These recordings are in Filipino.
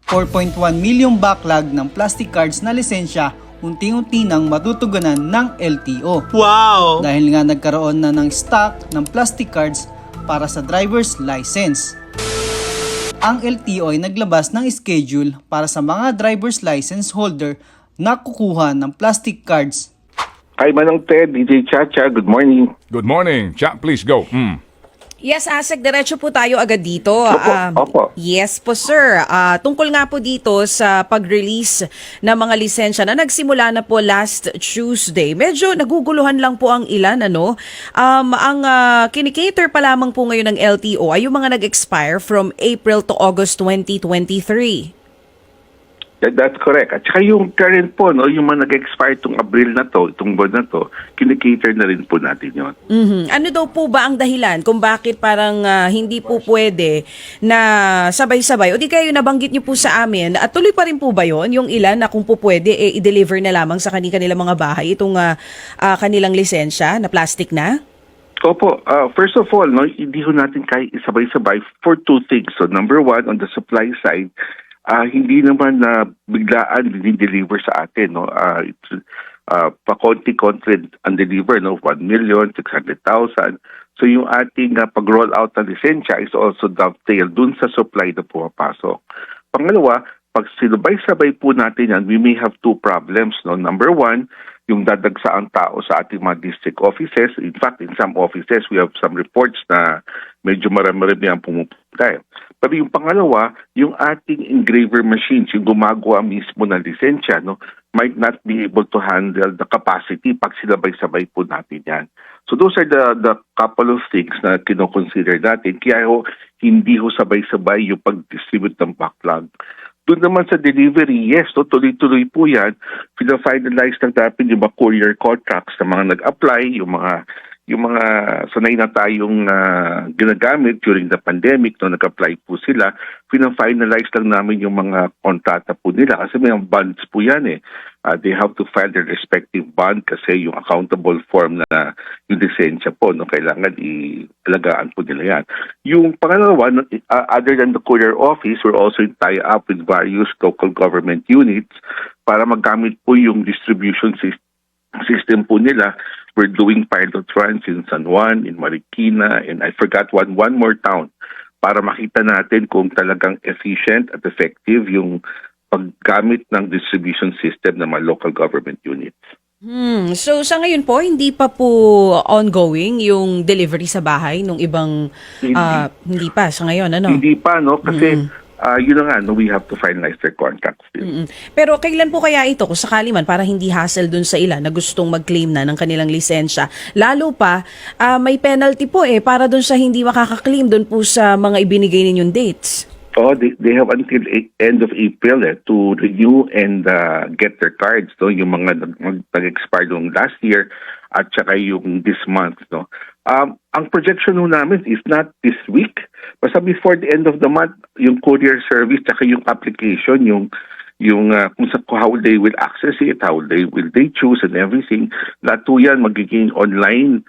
4.1 milyong backlog ng plastic cards na lisensya unti-unti nang matutugunan ng LTO. Wow! Dahil nga nagkaroon na ng stock ng plastic cards para sa driver's license. Ang LTO ay naglabas ng schedule para sa mga driver's license holder na kukuha ng plastic cards. Hi, Manong Ted, DJ Chacha, good morning. Good morning. Cha, please go. Yes, Asek, diretso po tayo agad dito. Opo. Yes po, sir. Tungkol nga po dito sa pag-release ng mga lisensya na nagsimula na po last Tuesday. Medyo naguguluhan lang po ang ilan, ano? Ang kinikater pa lamang po ngayon ng LTO ay yung mga nag-expire from April to August 2023. That's correct. At saka yung current po, no, yung mga nag-expire itong Abril na to, itong buwan na to, kinikater na rin po natin yun. Ano daw po ba ang dahilan kung bakit parang hindi po pwede na sabay-sabay? O di kayo nabanggit niyo po sa amin, at tuloy pa rin po ba yon yung ilan na kung po pwede, i-deliver na lamang sa kanilang mga bahay itong kanilang lisensya na plastic na? Opo, first of all, no, hindi ho natin kaya isabay-sabay for two things. So number one, on the supply side, hindi naman na biglaan dinideliver sa atin, no. It's pa-konti-konti ang deliver, no, 1,600,000. So yung ating pag-roll out ng lisensya is also dovetail dun sa supply na pumapasok. Pangalawa, pag sinabay-sabay po natin yan, we may have two problems, no. Number one, yung dadagsaang tao sa ating mga district offices. In fact, in some offices, we have some reports na medyo marami-rami ang pumupunta. Pero yung pangalawa, yung ating engraver machines, yung gumagawa mismo ng lisensya, no, might not be able to handle the capacity pag sinabay-sabay po natin yan. So those are the couple of things na kinoconsider natin. Kaya hindi sabay-sabay yung pag-distribute ng backlog. Doon naman sa delivery, yes, no, tuloy-tuloy po yan. Pina-finalize lang natin yung mga courier contracts na mga nag-apply, yung mga sanay na tayong ginagamit during the pandemic, no, nag-apply po sila, pina-finalize lang namin yung mga kontrata po nila kasi may bonds po yan eh. They have to file their respective bond kasi yung accountable form na yung lisensya po, no, kailangan ilagaan po nila yan. Yung pangalawa, other than the courier office, we're also in tie-up with various local government units para magamit po yung distribution system po nila. We're doing pilot runs in San Juan, in Marikina, and I forgot one more town para makita natin kung talagang efficient at effective yung paggamit ng distribution system ng mga local government units. So sa ngayon po, hindi pa po ongoing yung delivery sa bahay nung ibang hindi pa sa ngayon, ano? Hindi pa, no? Kasi yun na nga, no, we have to finalize their contracts still. Pero kailan po kaya ito, kung sakali man, para hindi hassle dun sa ilan na gustong mag-claim na ng kanilang lisensya? Lalo pa, may penalty po para dun sa hindi makaka-claim dun po sa mga ibinigay ninyong dates. Oh, they have until end of April to renew and get their cards, no? Yung mga nag-expire nung last year at saka yung this month, no? Ang projection namin is not this week, basta before the end of the month, yung courier service saka yung application, yung kung sa how they will access it, how will they choose and everything, lahat po yan magiging online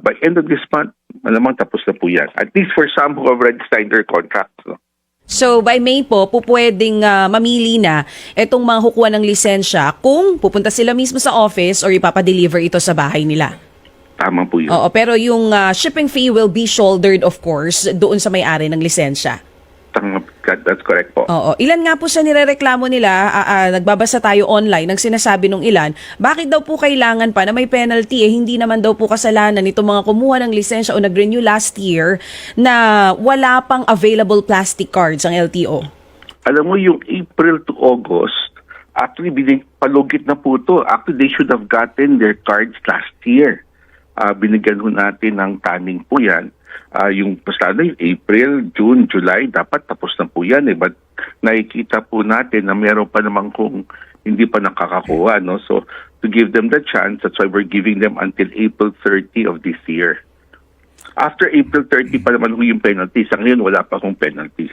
by end of this month. Malamang tapos na po yan. At least for some who have already signed their contracts. No? So by May po, pwedeng mamili na itong mga kukuha ng lisensya kung pupunta sila mismo sa office or ipapadeliver ito sa bahay nila. Tama po yun. Oo, pero yung shipping fee will be shouldered, of course, doon sa may-ari ng lisensya. That's correct po. Oo. Ilan nga po sa nirereklamo nila, nagbabasa tayo online, ng sinasabi ng ilan, bakit daw po kailangan pa na may penalty? Hindi naman daw po kasalanan itong mga kumuha ng lisensya o nag-renew last year na wala pang available plastic cards ang LTO. Alam mo, yung April to August, actually, palugit na po ito. Actually, they should have gotten their cards last year. Binigyan ho natin ng taning po yan. Yung pasada yung April, June, July, dapat tapos na po yan. But nakikita po natin na meron pa naman kung hindi pa nakakakuha. No? So, to give them the chance, that's why we're giving them until April 30 of this year. After April 30 pa naman yung penalty. Sa ngayon, wala pa akong penalty.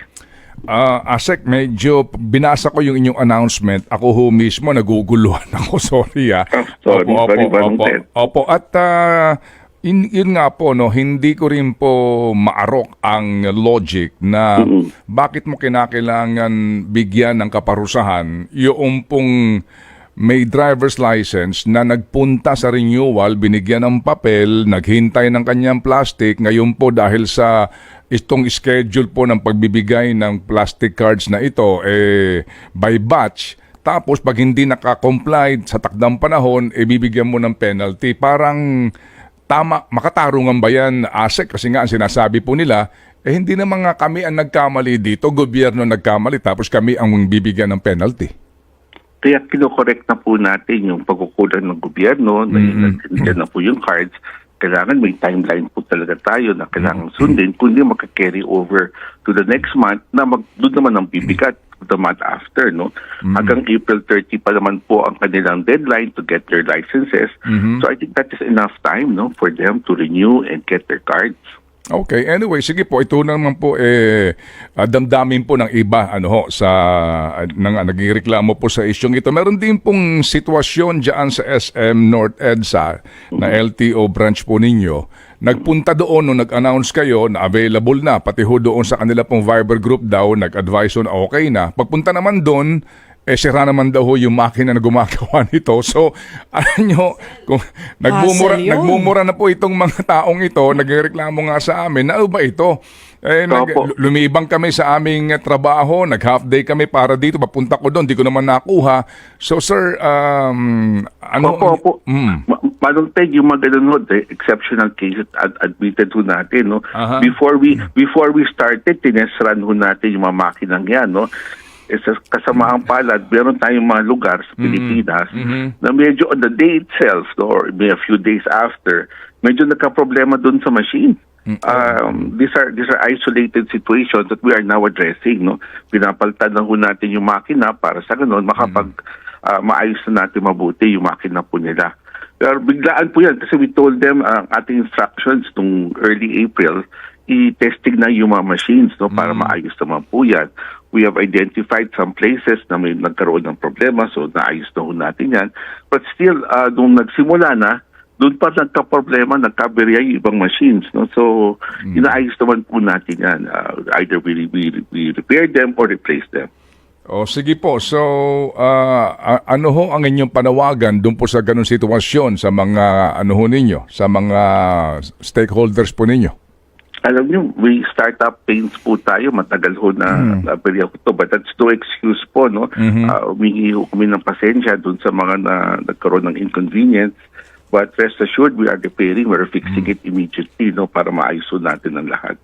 Asek, medyo binasa ko yung inyong announcement. Ako ho mismo naguguluhan ako. Sorry. Sorry. Opo. At Yun nga po, no, hindi ko rin po maarok ang logic na bakit mo kinakailangan bigyan ng kaparusahan yung pong may driver's license na nagpunta sa renewal, binigyan ng papel, naghintay ng kanyang plastic, ngayon po dahil sa itong schedule po ng pagbibigay ng plastic cards na ito by batch, tapos pag hindi naka-comply sa takdang panahon, bibigyan mo ng penalty. Parang tama, makatarungan ba yan, ASEC? Kasi nga ang sinasabi po nila, hindi naman nga kami ang nagkamali dito, gobyerno nagkamali, tapos kami ang bibigyan ng penalty. Kaya kinokorek na po natin yung pagkukulang ng gobyerno, na na po yung cards. Kailangan may timeline po talaga tayo na kailangan sundin, kundi maka-carry over to the next month na doon naman ang bibigat the month after, no? Hanggang April 30 pa naman po ang kanilang deadline to get their licenses. So I think that is enough time, no, for them to renew and get their cards. Okay, anyway, sige po, ito naman po damdamin po ng iba sa nagreklamo po sa isyong ito. Meron din pong sitwasyon diyan sa SM North EDSA na LTO branch po ninyo. Nagpunta doon nung nag-announce kayo na available na, pati ho doon sa kanila pong Viber group daw, nag-advise na okay na. Pagpunta naman doon, sira naman daw ho yung makina na gumagawa nito. So, alam nyo, kung nagmumura na po itong mga taong ito, nagreklamo nga sa amin, na ba ito? Lumibang kami sa aming trabaho, nag-half day kami para dito, papunta ko doon, di ko naman nakuha. So, sir, Manong Ted, yung mga ganun ho, exceptional cases admitted ho natin, no? Before we started, tinesran ho natin yung mga makinang yan, no? Sa kasamaang palad, meron tayong mga lugar sa Pilipinas na medyo on the day itself, no, or may a few days after, medyo nagka-problema dun sa machine. These are isolated situations that we are now addressing, no. Pinapalitan na ho natin yung makina para sa ganun maayos na natin mabuti yung makina po nila. Pero biglaan po yan kasi we told them ang ating instructions nung early April, i-testing na yung mga machines, no, para maayos naman po yan. We have identified some places na may nagkaroon ng problema, so naayos na ho natin yan. But still, nung nagsimula na, doon pa nagka-problema, nagka-berya yung ibang machines, no? So, inaayos naman po natin yan. Either we repair them or replace them. O sige po, so ano ho ang inyong panawagan doon po sa ganung sitwasyon sa mga ninyo, sa mga stakeholders po ninyo? Alam niyo, we startup pains po tayo, matagal ho na naberya ko to, but that's no excuse po, no? Humingi ho kami ng pasensya doon sa mga nagkaroon ng inconvenience, but rest assured, we are repairing, we're fixing it immediately, no, para maayos ho natin ang lahat.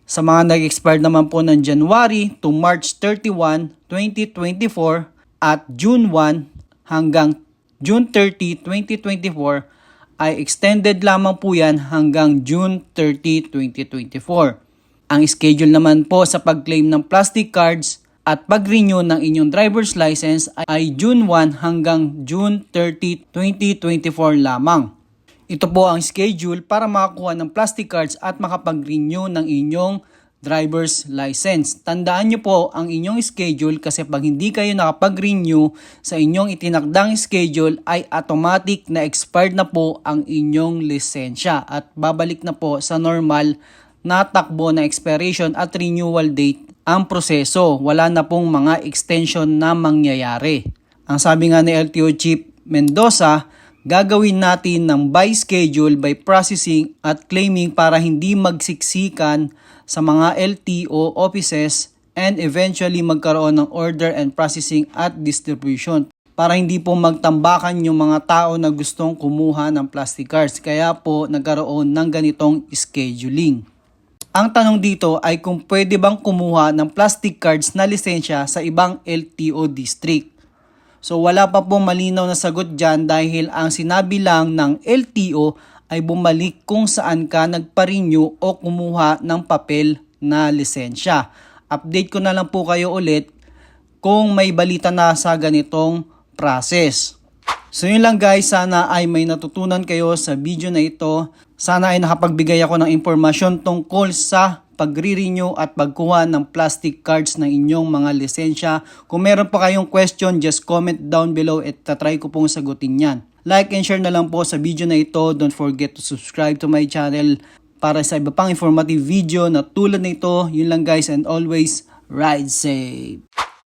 Sa mga nag-expire naman po ng January to March 31, 2024 at June 1 hanggang June 30, 2024 ay extended lamang po yan hanggang June 30, 2024. Ang schedule naman po sa pag-claim ng plastic cards at pag-renew ng inyong driver's license ay June 1 hanggang June 30, 2024 lamang. Ito po ang schedule para makakuha ng plastic cards at makapag-renew ng inyong driver's license. Tandaan nyo po ang inyong schedule kasi pag hindi kayo nakapag-renew sa inyong itinakdang schedule ay automatic na expired na po ang inyong lisensya at babalik na po sa normal na takbo na expiration at renewal date ang proseso. Wala na pong mga extension na mangyayari. Ang sabi nga ni LTO Chief Mendoza, gagawin natin ng by schedule, by processing at claiming para hindi magsiksikan sa mga LTO offices and eventually magkaroon ng order and processing at distribution para hindi po magtambakan yung mga tao na gustong kumuha ng plastic cards. Kaya po nagkaroon ng ganitong scheduling. Ang tanong dito ay kung pwede bang kumuha ng plastic cards na lisensya sa ibang LTO district. So wala pa po malinaw na sagot dyan dahil ang sinabi lang ng LTO ay bumalik kung saan ka nagpa-renew o kumuha ng papel na lisensya. Update ko na lang po kayo ulit kung may balita na sa ganitong process. So yun lang guys, sana ay may natutunan kayo sa video na ito. Sana ay nakapagbigay ako ng impormasyon tungkol sa pagre-renew at pagkuha ng plastic cards ng inyong mga lisensya. Kung meron pa kayong question, just comment down below at tatry ko pong sagutin yan. like and share na lang po sa video na ito. Don't forget to subscribe to my channel para sa iba pang informative video na tulad nito. Yun lang guys, and always ride safe.